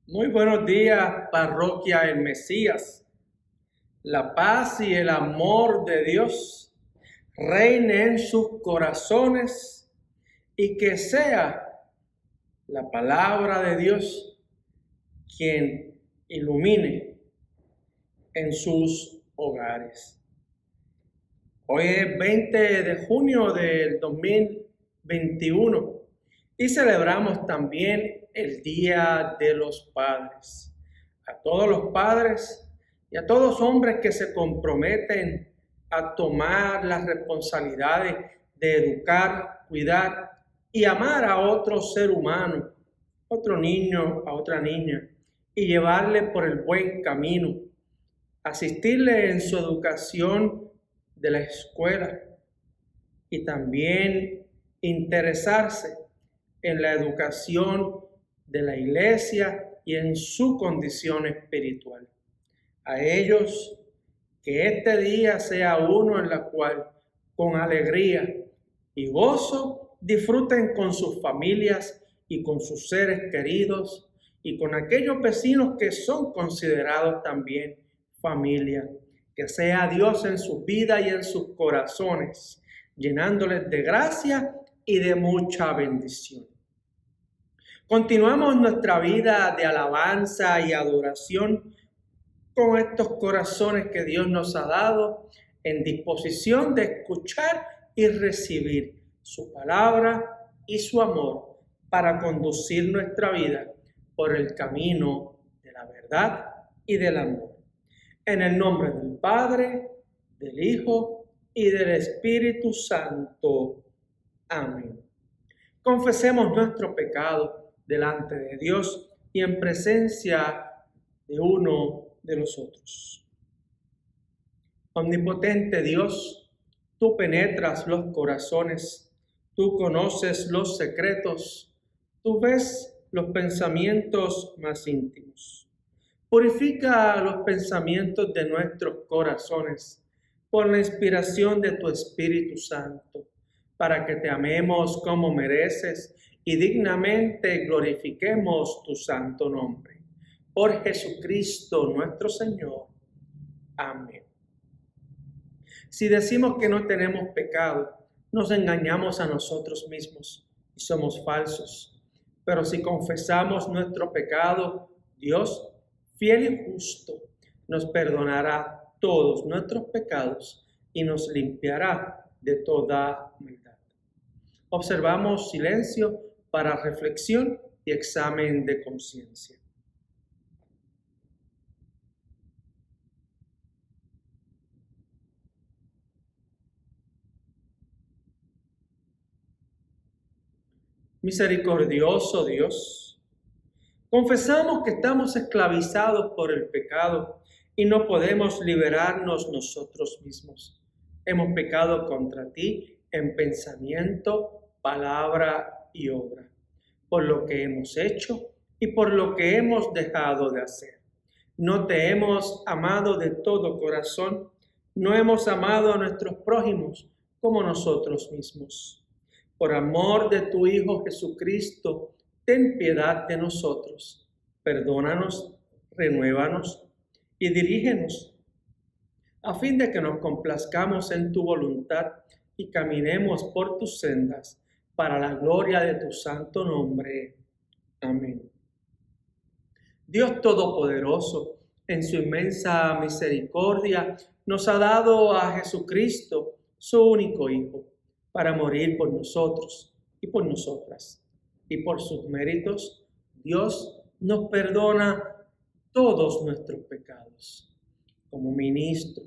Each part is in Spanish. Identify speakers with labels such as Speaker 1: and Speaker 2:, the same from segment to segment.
Speaker 1: Muy buenos días, parroquia El Mesías. La paz y el amor de Dios reine en sus corazones y que sea la palabra de Dios quien ilumine en sus hogares. Hoy es 20 de junio del 2021 y celebramos también el Día de los Padres. A todos los padres y a todos hombres que se comprometen a tomar las responsabilidades de educar, cuidar y amar a otro ser humano, otro niño, a otra niña, y llevarle por el buen camino, asistirle en su educación de la escuela y también interesarse en la educación de la iglesia y en su condición espiritual. A ellos, que este día sea uno en la cual con alegría y gozo disfruten con sus familias y con sus seres queridos y con aquellos vecinos que son considerados también familia. Que sea Dios en sus vidas y en sus corazones, llenándoles de gracia y de mucha bendición. Continuamos nuestra vida de alabanza y adoración con estos corazones que Dios nos ha dado en disposición de escuchar y recibir su palabra y su amor para conducir nuestra vida por el camino de la verdad y del amor. En el nombre del Padre, del Hijo y del Espíritu Santo. Amén. Confesemos nuestro pecado delante de Dios y en presencia de uno de los otros. Omnipotente Dios, tú penetras los corazones, tú conoces los secretos, tú ves los pensamientos más íntimos. Purifica los pensamientos de nuestros corazones por la inspiración de tu Espíritu Santo, para que te amemos como mereces y dignamente glorifiquemos tu santo nombre. Por Jesucristo nuestro Señor. Amén. Si decimos que no tenemos pecado, nos engañamos a nosotros mismos y somos falsos. Pero si confesamos nuestro pecado, Dios, fiel y justo, nos perdonará todos nuestros pecados y nos limpiará de toda maldad. Observamos silencio para reflexión y examen de conciencia. Misericordioso Dios, confesamos que estamos esclavizados por el pecado y no podemos liberarnos nosotros mismos. Hemos pecado contra ti en pensamiento, palabra y obra, por lo que hemos hecho y por lo que hemos dejado de hacer. No te hemos amado de todo corazón, no hemos amado a nuestros prójimos como nosotros mismos. Por amor de tu Hijo Jesucristo, ten piedad de nosotros, perdónanos, renuévanos y dirígenos, a fin de que nos complazcamos en tu voluntad y caminemos por tus sendas, para la gloria de tu santo nombre. Amén. Dios Todopoderoso, en su inmensa misericordia, nos ha dado a Jesucristo, su único Hijo, para morir por nosotros y por nosotras. Y por sus méritos, Dios nos perdona todos nuestros pecados. Como ministro,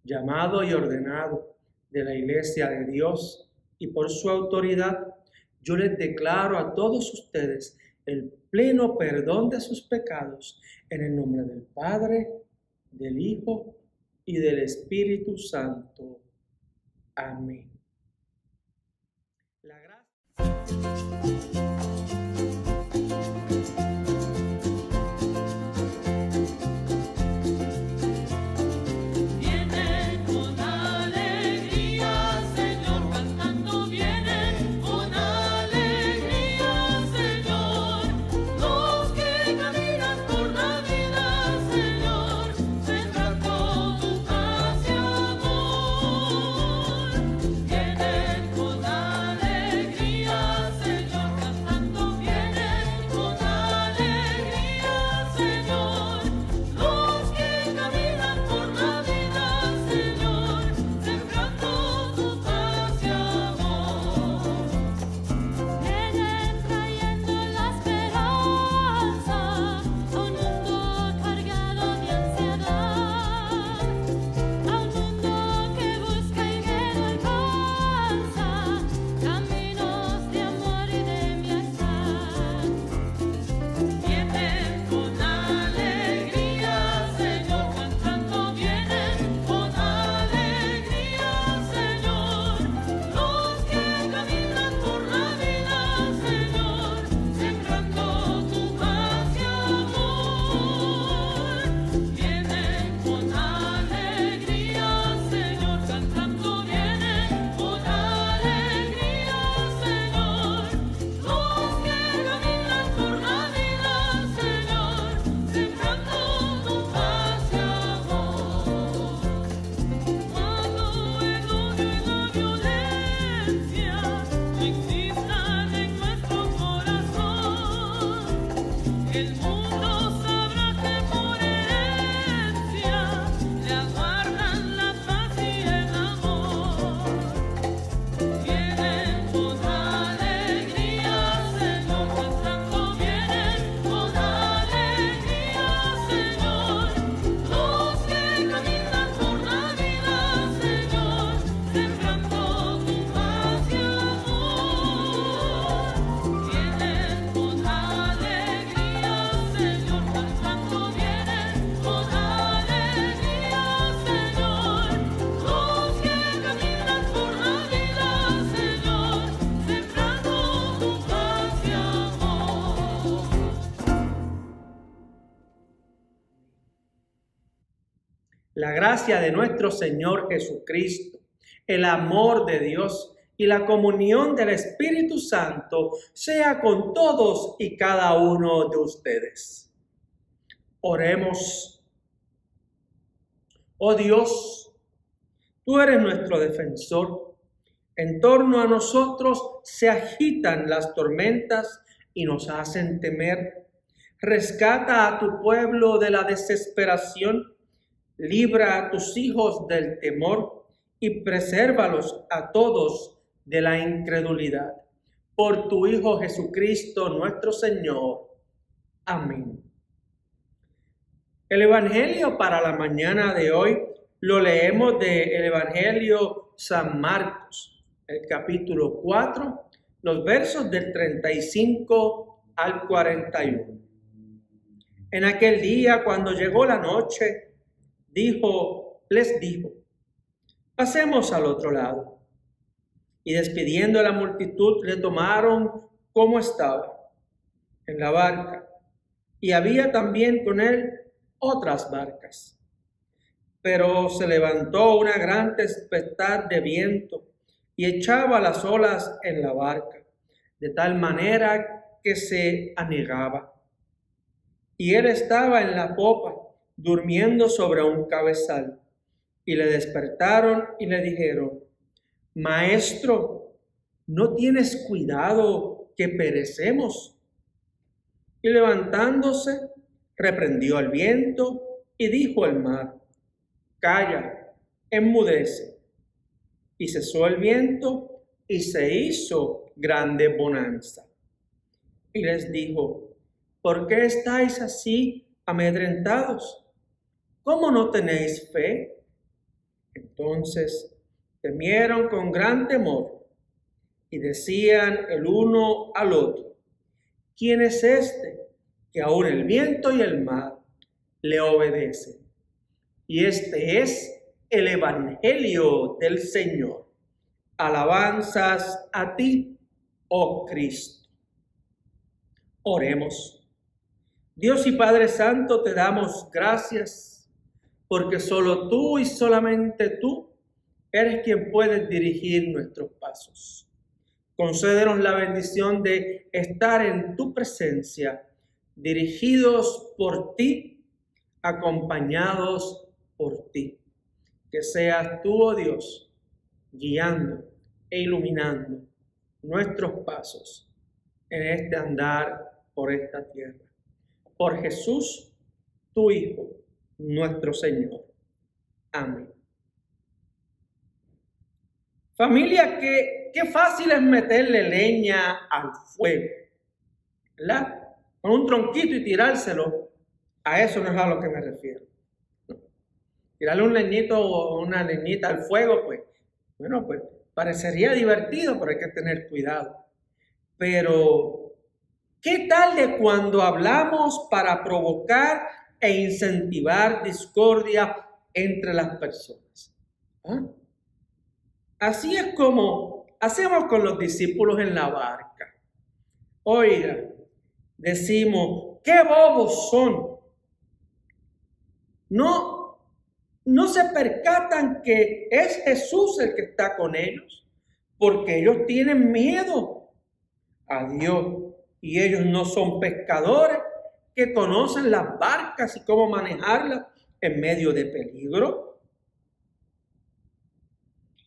Speaker 1: llamado y ordenado de la Iglesia de Dios, y por su autoridad, yo les declaro a todos ustedes el pleno perdón de sus pecados en el nombre del Padre, del Hijo y del Espíritu Santo. Amén. La gracia.
Speaker 2: Vienen con alegría, Señor, los que caminan
Speaker 1: la gracia de nuestro Señor Jesucristo, el amor de Dios y la comunión del Espíritu Santo sea con todos y cada uno de ustedes. Oremos. Oh Dios, tú eres nuestro defensor. En torno a nosotros se agitan las tormentas y nos hacen temer. Rescata a tu pueblo de la desesperación, libra a tus hijos del temor y presérvalos a todos de la incredulidad. Por tu Hijo Jesucristo nuestro Señor. Amén. El Evangelio para la mañana de hoy lo leemos del Evangelio San Marcos, el capítulo 4, los versos del 35 al 41. En aquel día, cuando llegó la noche, les dijo, pasemos al otro lado. Y despidiendo a la multitud, le tomaron como estaba, en la barca, y había también con él otras barcas. Pero se levantó una gran tempestad de viento y echaba las olas en la barca, de tal manera que se anegaba. Y él estaba en la popa, durmiendo sobre un cabezal. Y le despertaron y le dijeron, Maestro, ¿no tienes cuidado que perecemos? Y levantándose, reprendió al viento y dijo al mar, calla, enmudece. Y cesó el viento y se hizo grande bonanza. Y les dijo, ¿por qué estáis así amedrentados? ¿Cómo no tenéis fe? Entonces temieron con gran temor y decían el uno al otro, ¿quién es este que aun el viento y el mar le obedecen? Y este es el Evangelio del Señor. Alabanzas a ti, oh Cristo. Oremos. Dios y Padre Santo, te damos gracias porque solo tú y solamente tú eres quien puedes dirigir nuestros pasos. Concédenos la bendición de estar en tu presencia, dirigidos por ti, acompañados por ti. Que seas tú, oh Dios, guiando e iluminando nuestros pasos en este andar por esta tierra. Por Jesús, tu Hijo, nuestro Señor. Amén. Familia, qué fácil es meterle leña al fuego, ¿verdad? Con un tronquito y tirárselo. A eso no es a lo que me refiero. No. Tirarle un leñito o una leñita al fuego, pues parecería divertido, pero hay que tener cuidado. Pero, ¿qué tal de cuando hablamos para provocar e incentivar discordia entre las personas? ¿Ah? Así es como hacemos con los discípulos en la barca. Oiga, decimos, ¡qué bobos son! No se percatan que es Jesús el que está con ellos, porque ellos tienen miedo a Dios y ellos no son pescadores que conocen las barcas y cómo manejarlas en medio de peligro.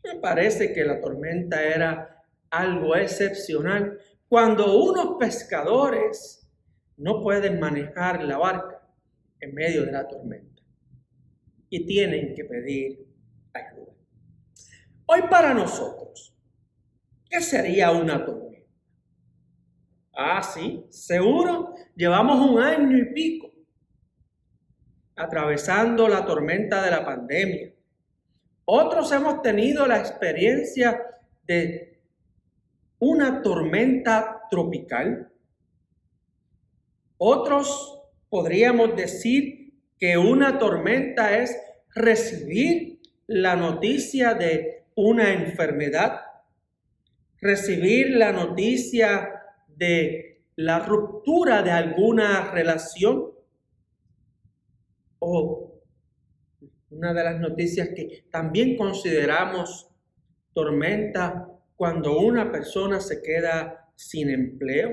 Speaker 1: Me parece que la tormenta era algo excepcional cuando unos pescadores no pueden manejar la barca en medio de la tormenta y tienen que pedir ayuda. Hoy para nosotros, ¿qué sería una tormenta? Sí, seguro llevamos un año y pico atravesando la tormenta de la pandemia. Otros hemos tenido la experiencia de una tormenta tropical. Otros podríamos decir que una tormenta es recibir la noticia de una enfermedad, recibir la noticia de la ruptura de alguna relación o Una de las noticias que también consideramos tormenta cuando una persona se queda sin empleo.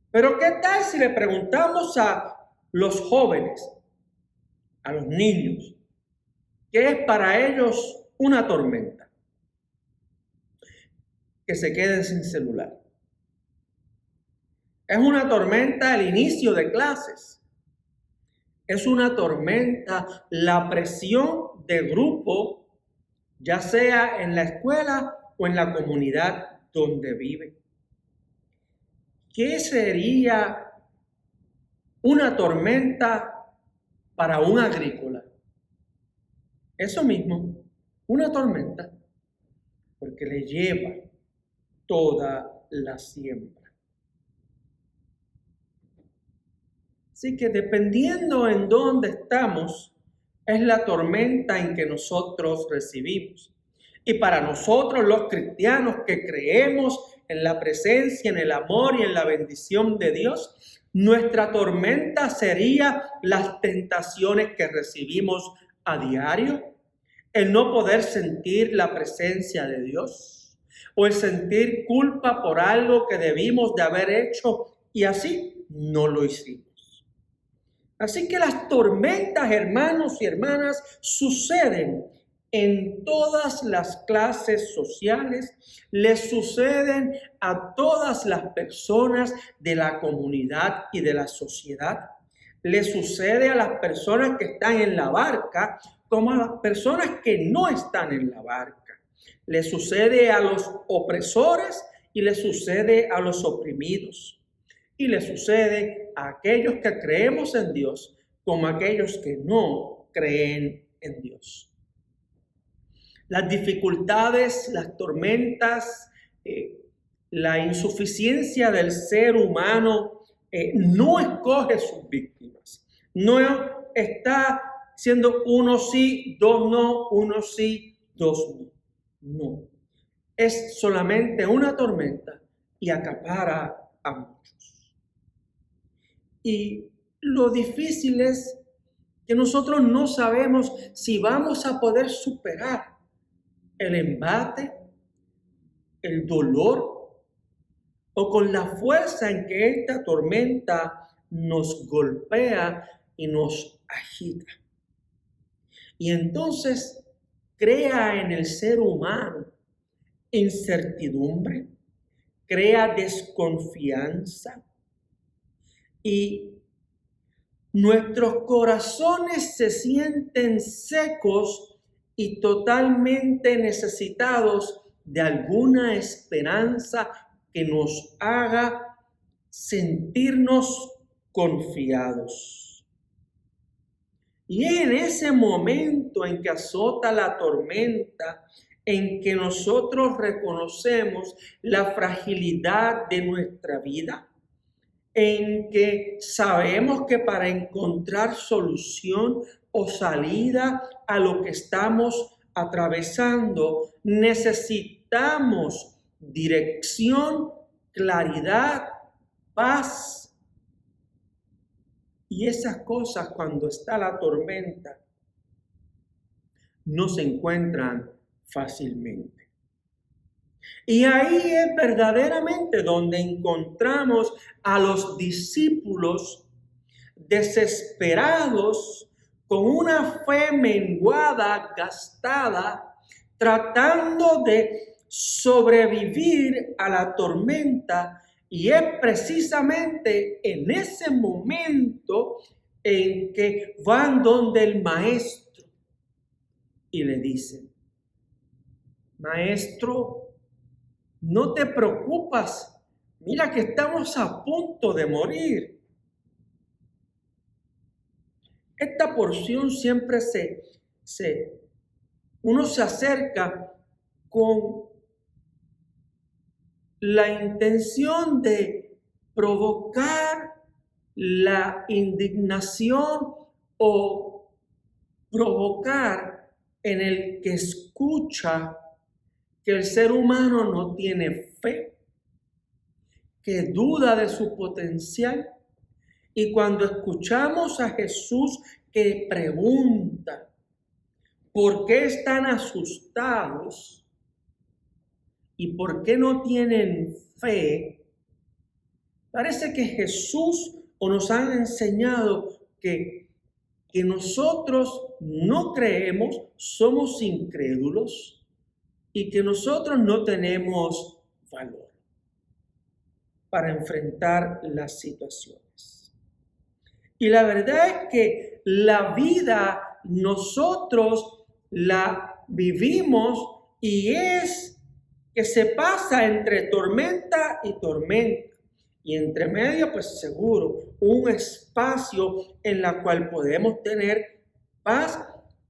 Speaker 1: Pero ¿qué tal si le preguntamos a los jóvenes, a los niños, qué es para ellos una tormenta? Que se queden sin celular. Es una tormenta el inicio de clases. Es una tormenta la presión de grupo, ya sea en la escuela o en la comunidad donde vive. ¿Qué sería una tormenta para un agrícola? Eso mismo, una tormenta, porque le lleva toda la siembra. Así que dependiendo en dónde estamos, es la tormenta en que nosotros recibimos. Y para nosotros los cristianos que creemos en la presencia, en el amor y en la bendición de Dios, nuestra tormenta sería las tentaciones que recibimos a diario, el no poder sentir la presencia de Dios o el sentir culpa por algo que debimos de haber hecho y así no lo hicimos. Así que las tormentas, hermanos y hermanas, suceden en todas las clases sociales, les suceden a todas las personas de la comunidad y de la sociedad. Le sucede a las personas que están en la barca como a las personas que no están en la barca. Le sucede a los opresores y le sucede a los oprimidos. Y le sucede a aquellos que creemos en Dios como a aquellos que no creen en Dios. Las dificultades, las tormentas, la insuficiencia del ser humano no escoge sus víctimas. No está siendo uno sí, dos no, uno sí, dos no. No. Es solamente una tormenta y acapara a muchos. Y lo difícil es que nosotros no sabemos si vamos a poder superar el embate, el dolor o con la fuerza en que esta tormenta nos golpea y nos agita. Y entonces crea en el ser humano incertidumbre, crea desconfianza y nuestros corazones se sienten secos y totalmente necesitados de alguna esperanza que nos haga sentirnos confiados. Y en ese momento en que azota la tormenta, en que nosotros reconocemos la fragilidad de nuestra vida, en que sabemos que para encontrar solución o salida a lo que estamos atravesando, necesitamos dirección, claridad, paz. Y esas cosas, cuando está la tormenta, no se encuentran fácilmente. Y ahí es verdaderamente donde encontramos a los discípulos desesperados, con una fe menguada, gastada, tratando de sobrevivir a la tormenta. Y es precisamente en ese momento en que van donde el maestro y le dicen: Maestro, no te preocupas, mira que estamos a punto de morir. Esta porción siempre uno se acerca con la intención de provocar la indignación o provocar en el que escucha que el ser humano no tiene fe, que duda de su potencial Y cuando escuchamos a Jesús que pregunta, ¿por qué están asustados? ¿Y por qué no tienen fe? Parece que Jesús nos ha enseñado que nosotros no creemos, somos incrédulos y que nosotros no tenemos valor para enfrentar las situaciones. Y la verdad es que la vida nosotros la vivimos y es que se pasa entre tormenta y tormenta. Y entre medio, pues seguro, un espacio en la cual podemos tener paz,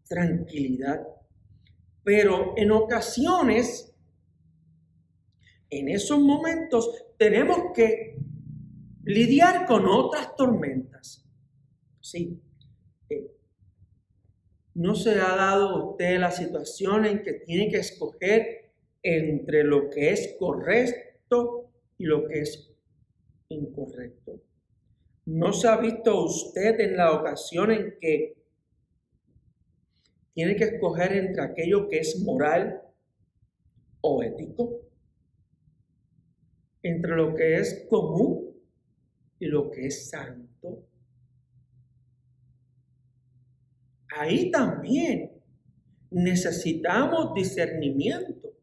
Speaker 1: tranquilidad. Pero en ocasiones, en esos momentos, tenemos que lidiar con otras tormentas. Sí. ¿No se ha dado a usted la situación en que tiene que escoger entre lo que es correcto y lo que es incorrecto? ¿No se ha visto usted en la ocasión en que tiene que escoger entre aquello que es moral o ético? Entre lo que es común y lo que es santo. Ahí también necesitamos discernimiento.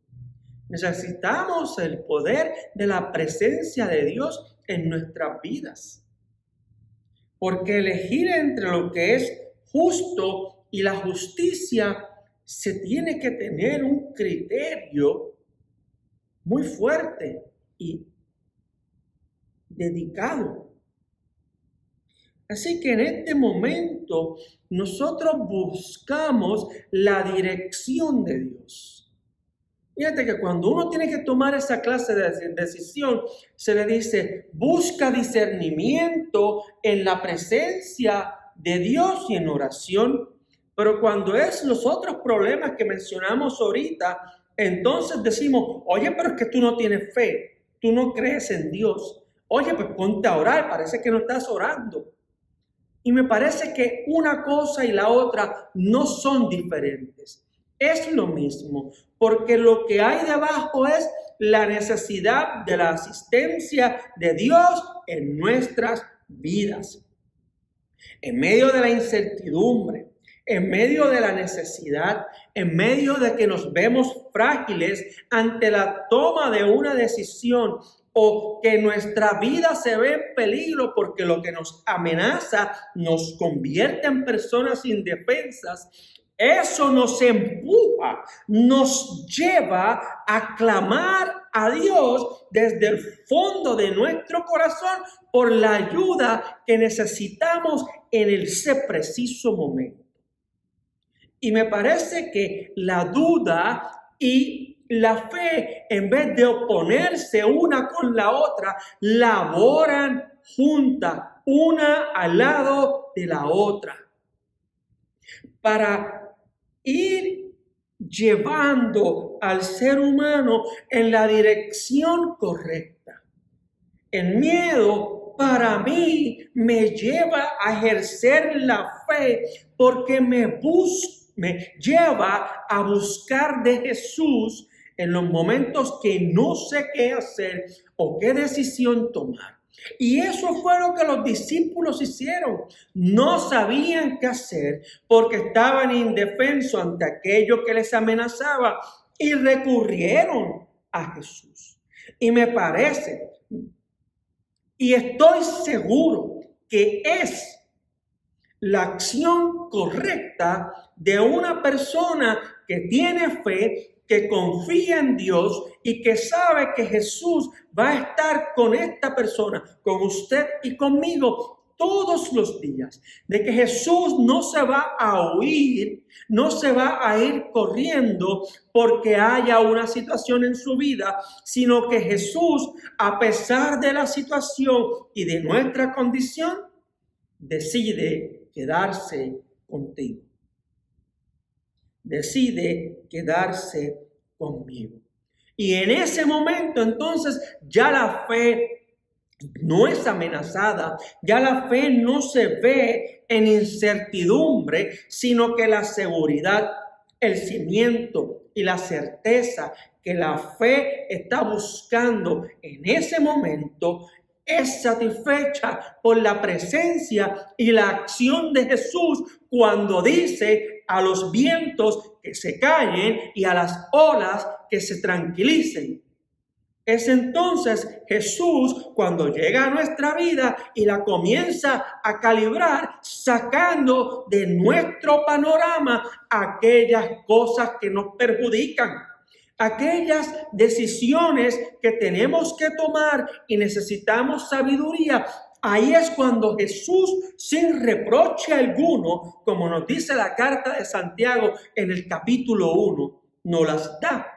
Speaker 1: Necesitamos el poder de la presencia de Dios en nuestras vidas. Porque elegir entre lo que es justo y la justicia se tiene que tener un criterio muy fuerte y dedicado. Así que en este momento nosotros buscamos la dirección de Dios. Fíjate que cuando uno tiene que tomar esa clase de decisión, se le dice, busca discernimiento en la presencia de Dios y en oración. Pero cuando es los otros problemas que mencionamos ahorita, entonces decimos, oye, pero es que tú no tienes fe, tú no crees en Dios. Oye, pues ponte a orar, parece que no estás orando. Y me parece que una cosa y la otra no son diferentes. Es lo mismo, porque lo que hay debajo es la necesidad de la asistencia de Dios en nuestras vidas. En medio de la incertidumbre, en medio de la necesidad, en medio de que nos vemos frágiles ante la toma de una decisión o que nuestra vida se ve en peligro porque lo que nos amenaza nos convierte en personas indefensas, eso nos empuja, nos lleva a clamar a Dios desde el fondo de nuestro corazón por la ayuda que necesitamos en ese preciso momento. Y me parece que la duda y la fe, en vez de oponerse una con la otra, laboran juntas, una al lado de la otra, para ir llevando al ser humano en la dirección correcta. El miedo para mí me lleva a ejercer la fe porque me lleva a buscar de Jesús en los momentos que no sé qué hacer o qué decisión tomar. Y eso fue lo que los discípulos hicieron. No sabían qué hacer porque estaban indefensos ante aquello que les amenazaba y recurrieron a Jesús. Y me parece, y estoy seguro que es la acción correcta de una persona que tiene fe, que confía en Dios y que sabe que Jesús va a estar con esta persona, con usted y conmigo todos los días. De que Jesús no se va a huir, no se va a ir corriendo porque haya una situación en su vida, sino que Jesús, a pesar de la situación y de nuestra condición, decide quedarse contigo. Decide quedarse conmigo. Y en ese momento entonces ya la fe no es amenazada. Ya la fe no se ve en incertidumbre, sino que la seguridad, el cimiento y la certeza que la fe está buscando en ese momento es satisfecha por la presencia y la acción de Jesús cuando dice a los vientos que se callen y a las olas que se tranquilicen. Es entonces Jesús cuando llega a nuestra vida y la comienza a calibrar, sacando de nuestro panorama aquellas cosas que nos perjudican, aquellas decisiones que tenemos que tomar y necesitamos sabiduría. Ahí es cuando Jesús, sin reproche alguno, como nos dice la carta de Santiago en el capítulo 1, nos las da.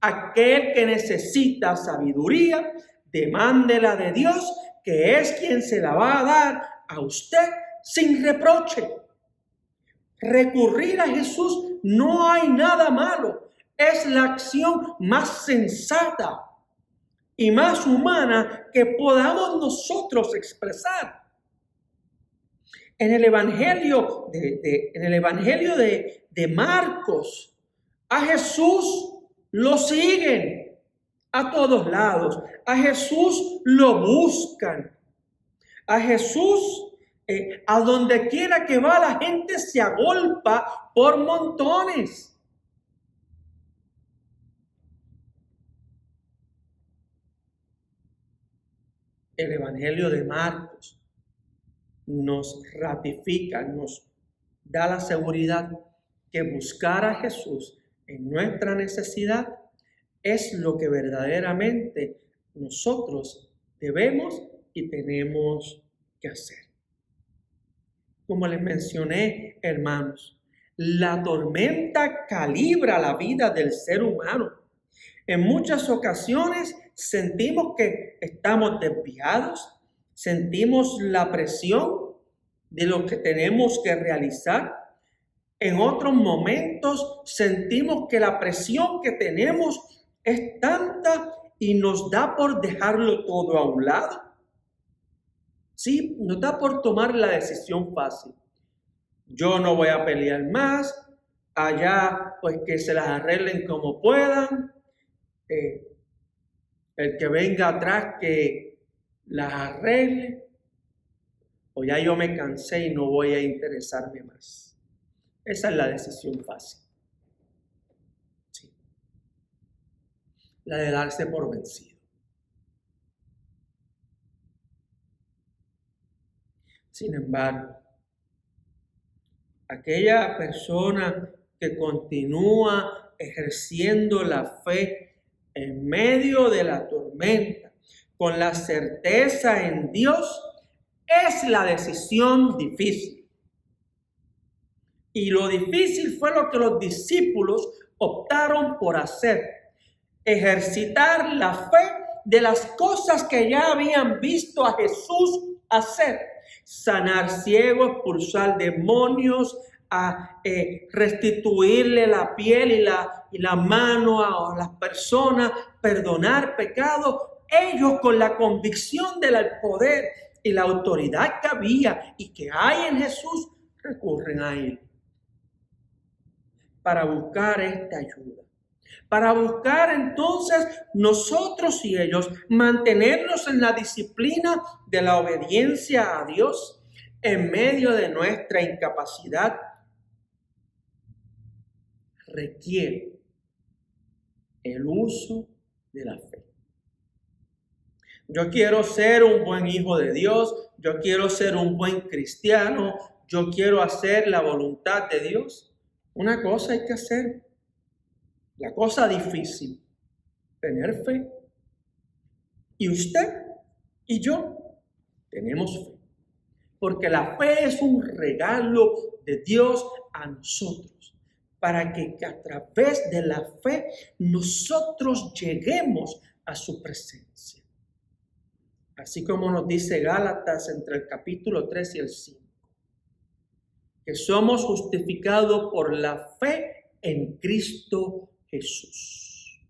Speaker 1: Aquel que necesita sabiduría, demándela de Dios, que es quien se la va a dar a usted sin reproche. Recurrir a Jesús no hay nada malo. Es la acción más sensata y más humana que podamos nosotros expresar. En el Evangelio de Marcos, a Jesús lo siguen a todos lados. A Jesús lo buscan. A Jesús, a donde quiera que va, la gente se agolpa por montones. El Evangelio de Marcos nos ratifica, nos da la seguridad que buscar a Jesús en nuestra necesidad es lo que verdaderamente nosotros debemos y tenemos que hacer. Como les mencioné, hermanos, la tormenta calibra la vida del ser humano. En muchas ocasiones sentimos que estamos desviados, sentimos la presión de lo que tenemos que realizar. En otros momentos sentimos que la presión que tenemos es tanta y nos da por dejarlo todo a un lado. Sí, nos da por tomar la decisión fácil. Yo no voy a pelear más, allá pues que se las arreglen como puedan. El que venga atrás que las arregle, o ya yo me cansé y no voy a interesarme más. Esa es la decisión fácil. Sí. La de darse por vencido. Sin embargo, aquella persona que continúa ejerciendo la fe en medio de la tormenta, con la certeza en Dios, es la decisión difícil. Y lo difícil fue lo que los discípulos optaron por hacer: ejercitar la fe de las cosas que ya habían visto a Jesús hacer. Sanar ciegos, expulsar demonios, a restituirle la piel y la mano a las personas, perdonar pecados. Ellos, con la convicción del poder y la autoridad que había y que hay en Jesús, recurren a Él para buscar esta ayuda. Para buscar entonces nosotros y ellos mantenernos en la disciplina de la obediencia a Dios en medio de nuestra incapacidad, requiere el uso de la fe. Yo quiero ser un buen hijo de Dios, yo quiero ser un buen cristiano, yo quiero hacer la voluntad de Dios. Una cosa hay que hacer, la cosa difícil, tener fe. Y usted y yo tenemos fe, porque la fe es un regalo de Dios a nosotros, para que a través de la fe nosotros lleguemos a su presencia. Así como nos dice Gálatas entre el capítulo 3 y el 5, que somos justificados por la fe en Cristo Jesús.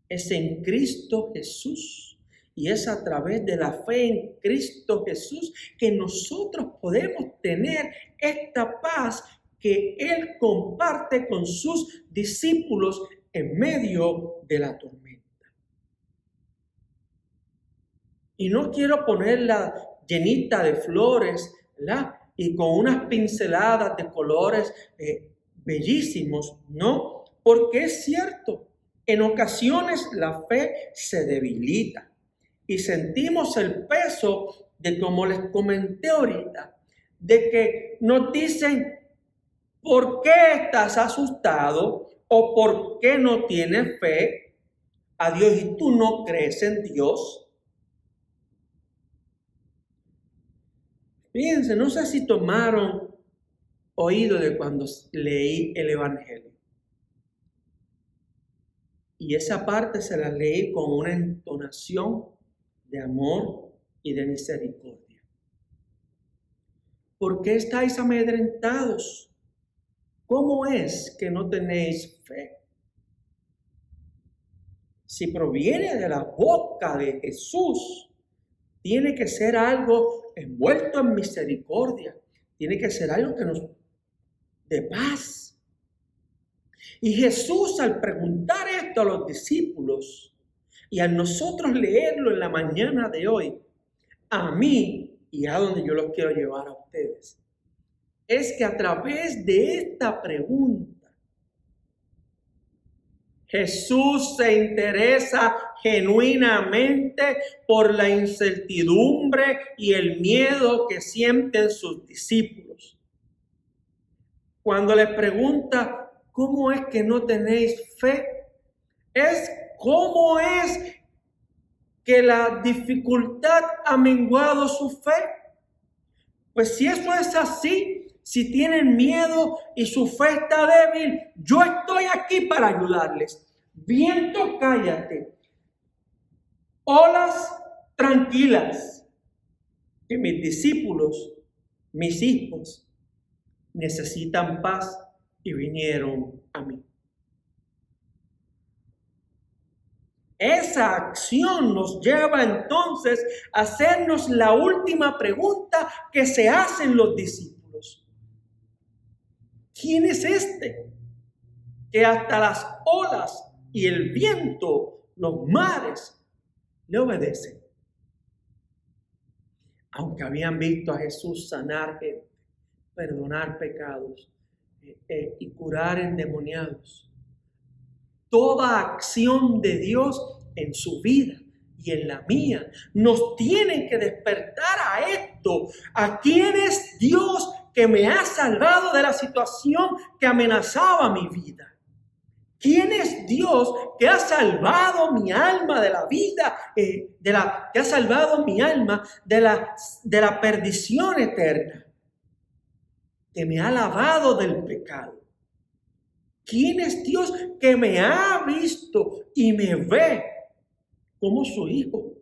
Speaker 1: Es en Cristo Jesús Y es a través de la fe en Cristo Jesús que nosotros podemos tener esta paz que Él comparte con sus discípulos en medio de la tormenta. Y no quiero ponerla llenita de flores, ¿verdad? Y con unas pinceladas de colores bellísimos, ¿no? Porque es cierto, en ocasiones la fe se debilita y sentimos el peso de, como les comenté ahorita, de que nos dicen, ¿por qué estás asustado? ¿O por qué no tienes fe a Dios y tú no crees en Dios? Fíjense, no sé si tomaron oído de cuando leí el Evangelio. Y esa parte se la leí con una entonación de amor y de misericordia. ¿Por qué estáis amedrentados? ¿Cómo es que no tenéis fe? Si proviene de la boca de Jesús, tiene que ser algo envuelto en misericordia. Tiene que ser algo que nos dé paz. Y Jesús, al preguntar esto a los discípulos y a nosotros leerlo en la mañana de hoy, a mí y a donde yo los quiero llevar a ustedes, es que a través de esta pregunta, Jesús se interesa genuinamente por la incertidumbre y el miedo que sienten sus discípulos. Cuando les pregunta, ¿cómo es que no tenéis fe? Es cómo es que la dificultad ha menguado su fe. Pues si eso es así, si tienen miedo y su fe está débil, yo estoy aquí para ayudarles. Viento, cállate. Olas, tranquilas. Que mis discípulos, mis hijos, necesitan paz y vinieron a mí. Esa acción nos lleva entonces a hacernos la última pregunta que se hacen los discípulos. ¿Quién es este que hasta las olas y el viento, los mares, le obedecen? Aunque habían visto a Jesús sanar gente, perdonar pecados y curar endemoniados, toda acción de Dios en su vida y en la mía nos tiene que despertar a esto. ¿A quién es Dios que me ha salvado de la situación que amenazaba mi vida? ¿Quién es Dios que ha salvado mi alma de la vida, que ha salvado mi alma de la perdición eterna? Que me ha lavado del pecado. ¿Quién es Dios que me ha visto y me ve como su hijo?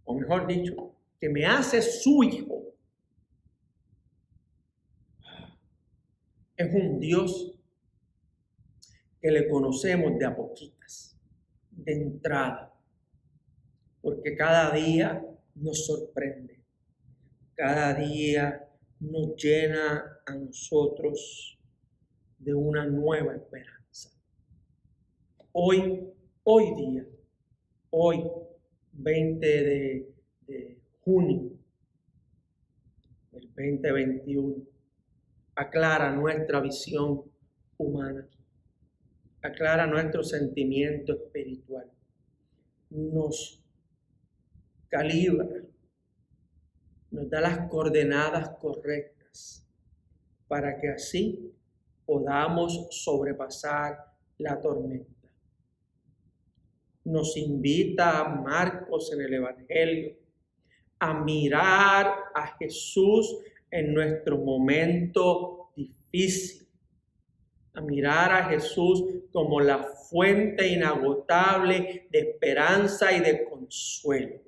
Speaker 1: O mejor dicho, que me hace su hijo. Es un Dios que le conocemos de a poquitas, de entrada, porque cada día nos sorprende, cada día nos llena a nosotros de una nueva esperanza. Hoy 20 de junio del 2021, aclara nuestra visión humana, aclara nuestro sentimiento espiritual, nos calibra, nos da las coordenadas correctas para que así podamos sobrepasar la tormenta. Nos invita Marcos en el Evangelio a mirar a Jesús en nuestro momento difícil, a mirar a Jesús como la fuente inagotable de esperanza y de consuelo.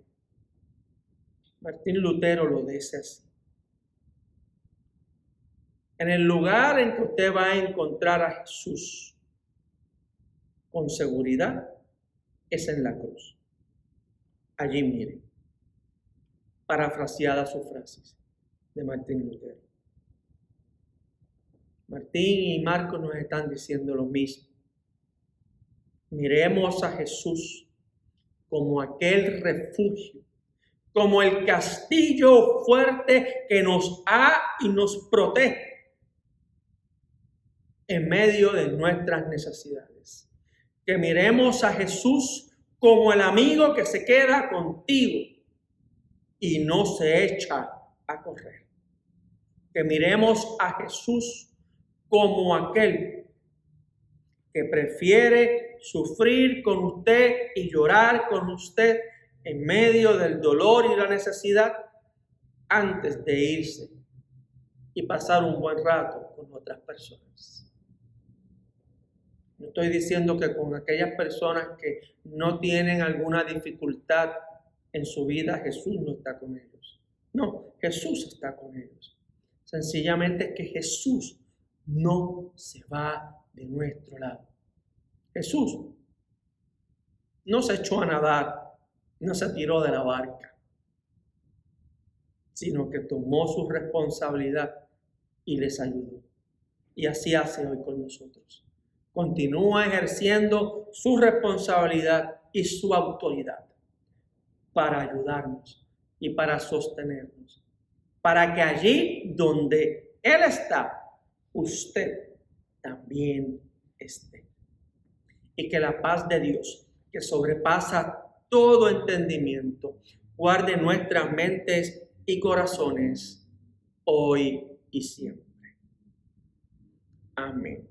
Speaker 1: Martín Lutero lo dice así. En el lugar en que usted va a encontrar a Jesús con seguridad es en la cruz. Allí miren, parafraseada su frase de Martín Lutero. Martín y Marcos nos están diciendo lo mismo. Miremos a Jesús como aquel refugio, como el castillo fuerte que nos ha y nos protege en medio de nuestras necesidades. Que miremos a Jesús como el amigo que se queda contigo y no se echa a correr. Que miremos a Jesús como aquel que prefiere sufrir con usted y llorar con usted en medio del dolor y la necesidad antes de irse y pasar un buen rato con otras personas. No estoy diciendo que con aquellas personas que no tienen alguna dificultad en su vida, Jesús no está con ellos. No, Jesús está con ellos. Sencillamente es que Jesús no se va de nuestro lado. Jesús no se echó a nadar, no se tiró de la barca, sino que tomó su responsabilidad y les ayudó. Y así hace hoy con nosotros. Continúa ejerciendo su responsabilidad y su autoridad para ayudarnos y para sostenernos, para que allí donde Él está, usted también esté. Y que la paz de Dios, que sobrepasa todo entendimiento, guarde nuestras mentes y corazones hoy y siempre. Amén.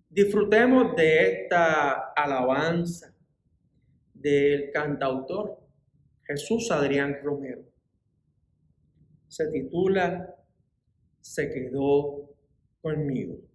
Speaker 1: Disfrutemos de esta alabanza del cantautor Jesús Adrián Romero. Se titula Se quedó conmigo.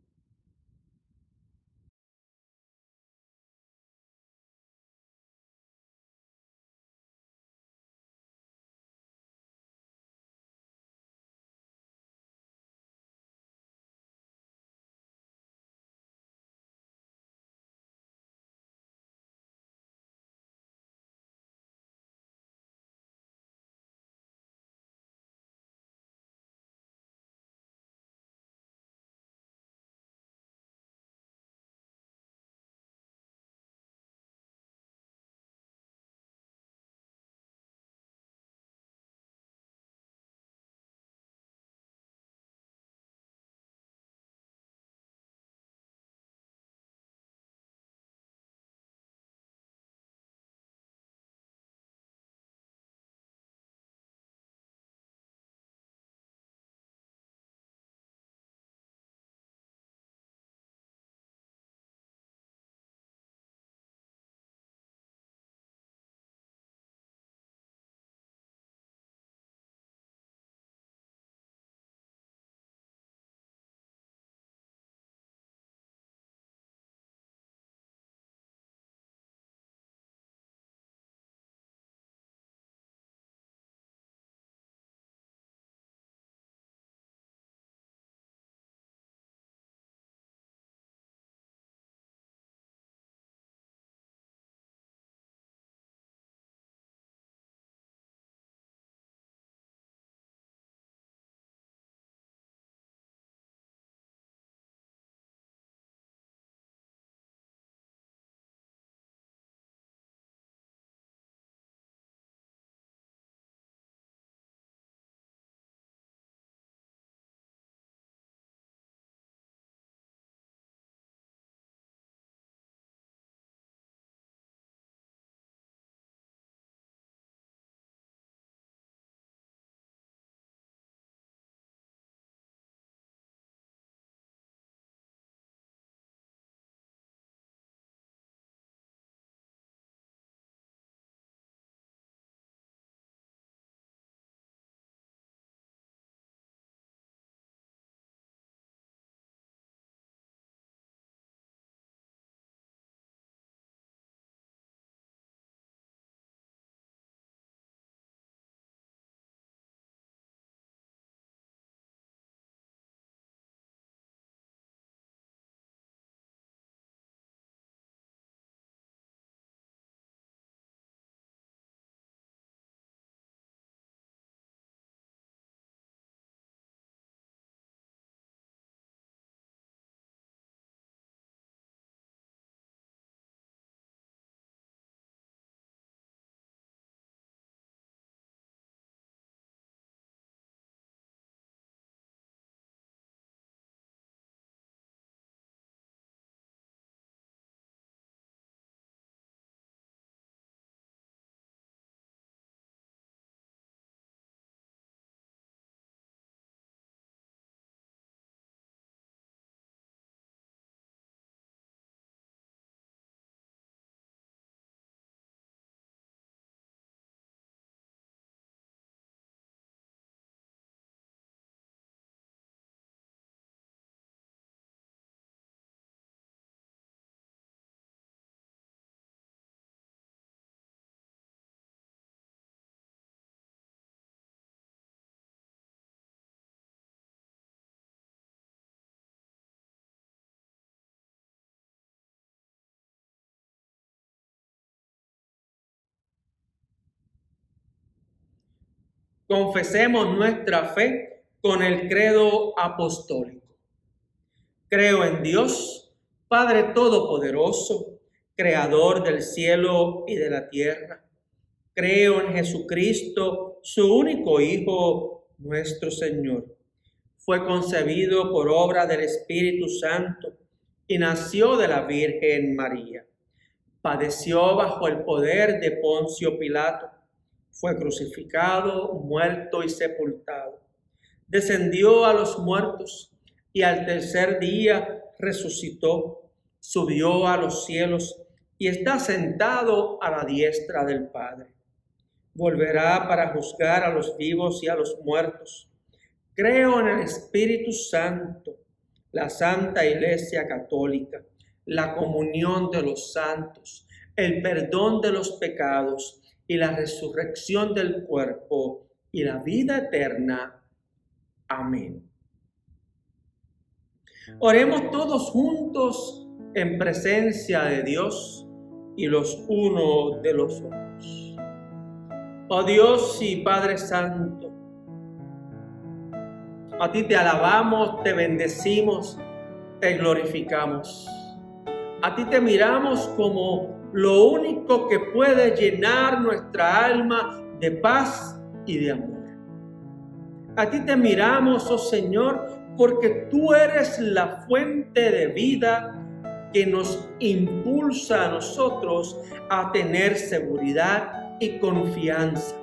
Speaker 1: Confesemos nuestra fe con el credo apostólico. Creo en Dios, Padre Todopoderoso, Creador del cielo y de la tierra. Creo en Jesucristo, su único Hijo, nuestro Señor. Fue concebido por obra del Espíritu Santo y nació de la Virgen María. Padeció bajo el poder de Poncio Pilato. Fue crucificado, muerto y sepultado. Descendió a los muertos y al tercer día resucitó, subió a los cielos y está sentado a la diestra del Padre. Volverá para juzgar a los vivos y a los muertos. Creo en el Espíritu Santo, la Santa Iglesia Católica, la comunión de los santos, el perdón de los pecados y la resurrección del cuerpo y la vida eterna. Amén. Oremos todos juntos en presencia de Dios y los unos de los otros. Oh Dios y Padre Santo, a ti te alabamos, te bendecimos, te glorificamos. A ti te miramos como lo único que puede llenar nuestra alma de paz y de amor. A ti te miramos, oh Señor, porque tú eres la fuente de vida que nos impulsa a nosotros a tener seguridad y confianza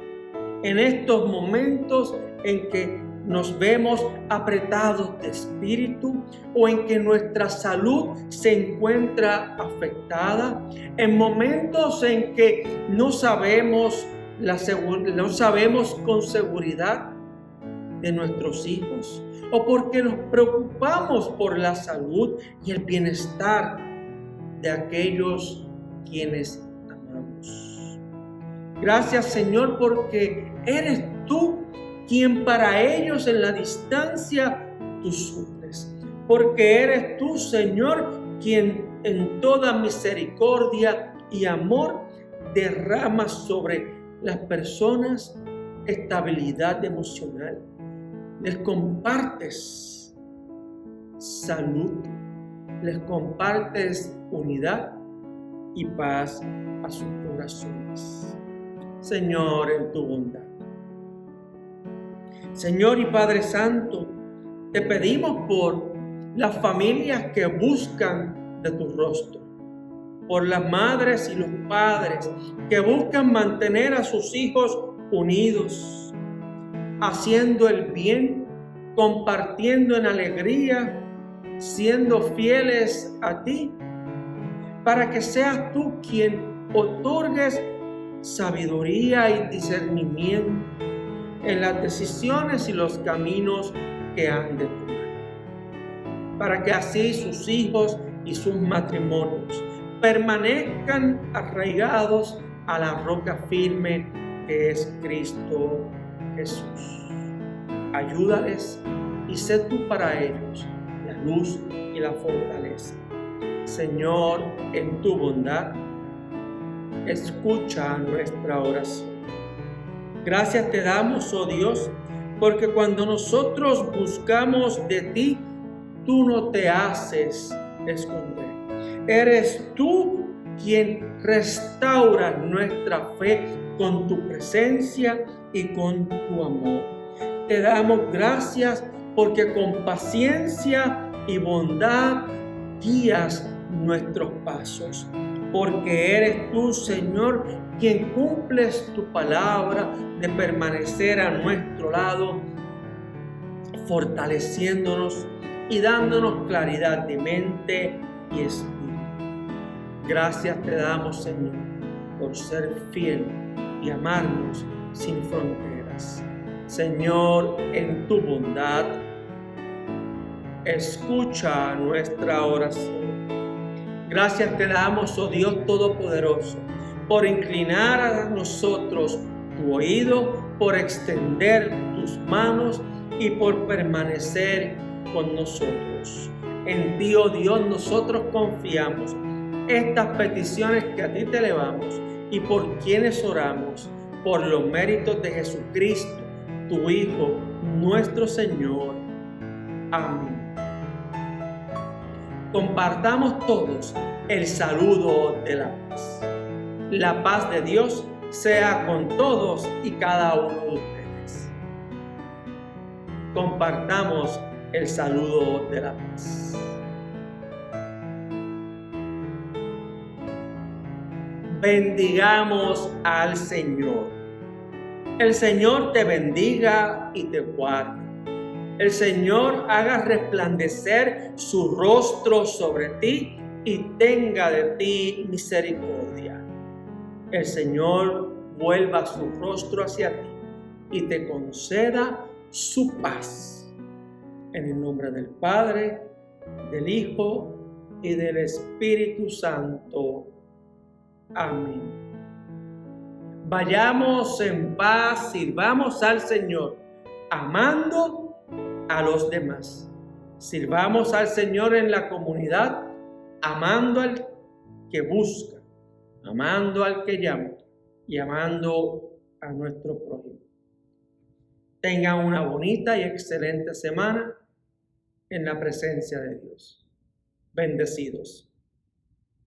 Speaker 1: en estos momentos en que nos vemos apretados de espíritu o en que nuestra salud se encuentra afectada, en momentos en que no sabemos con seguridad de nuestros hijos, o porque nos preocupamos por la salud y el bienestar de aquellos quienes amamos. Gracias, Señor, porque eres tú quien para ellos en la distancia tú suples, porque eres tú, Señor, quien en toda misericordia y amor derrama sobre las personas estabilidad emocional. Les compartes salud, les compartes unidad y paz a sus corazones. Señor, en tu bondad. Señor y Padre Santo, te pedimos por las familias que buscan de tu rostro, por las madres y los padres que buscan mantener a sus hijos unidos, haciendo el bien, compartiendo en alegría, siendo fieles a ti, para que seas tú quien otorgues sabiduría y discernimiento en las decisiones y los caminos que han de tomar, para que así sus hijos y sus matrimonios permanezcan arraigados a la roca firme que es Cristo Jesús. Ayúdales y sé tú para ellos la luz y la fortaleza. Señor, en tu bondad, escucha nuestra oración. Gracias te damos, oh Dios, porque cuando nosotros buscamos de ti, tú no te haces esconder. Eres tú quien restaura nuestra fe con tu presencia y con tu amor. Te damos gracias porque con paciencia y bondad guías nuestros pasos, porque eres tú, Señor, quien cumples tu palabra de permanecer a nuestro lado, fortaleciéndonos y dándonos claridad de mente y espíritu. Gracias te damos, Señor, por ser fiel y amarnos sin fronteras. Señor, en tu bondad, escucha nuestra oración. Gracias te damos, oh Dios Todopoderoso, por inclinar a nosotros tu oído, por extender tus manos y por permanecer con nosotros. En ti, oh Dios, nosotros confiamos estas peticiones que a ti te elevamos y por quienes oramos, por los méritos de Jesucristo, tu Hijo, nuestro Señor. Amén. Compartamos todos el saludo de la paz. La paz de Dios sea con todos y cada uno de ustedes. Compartamos el saludo de la paz. Bendigamos al Señor. El Señor te bendiga y te guarde. El Señor haga resplandecer su rostro sobre ti y tenga de ti misericordia. El Señor vuelva su rostro hacia ti y te conceda su paz. En el nombre del Padre, del Hijo y del Espíritu Santo. Amén. Vayamos en paz, sirvamos al Señor, amando a los demás. Sirvamos al Señor en la comunidad, amando al que busca, amando al que llama y amando a nuestro prójimo. Tengan una bonita y excelente semana en la presencia de Dios. Bendecidos.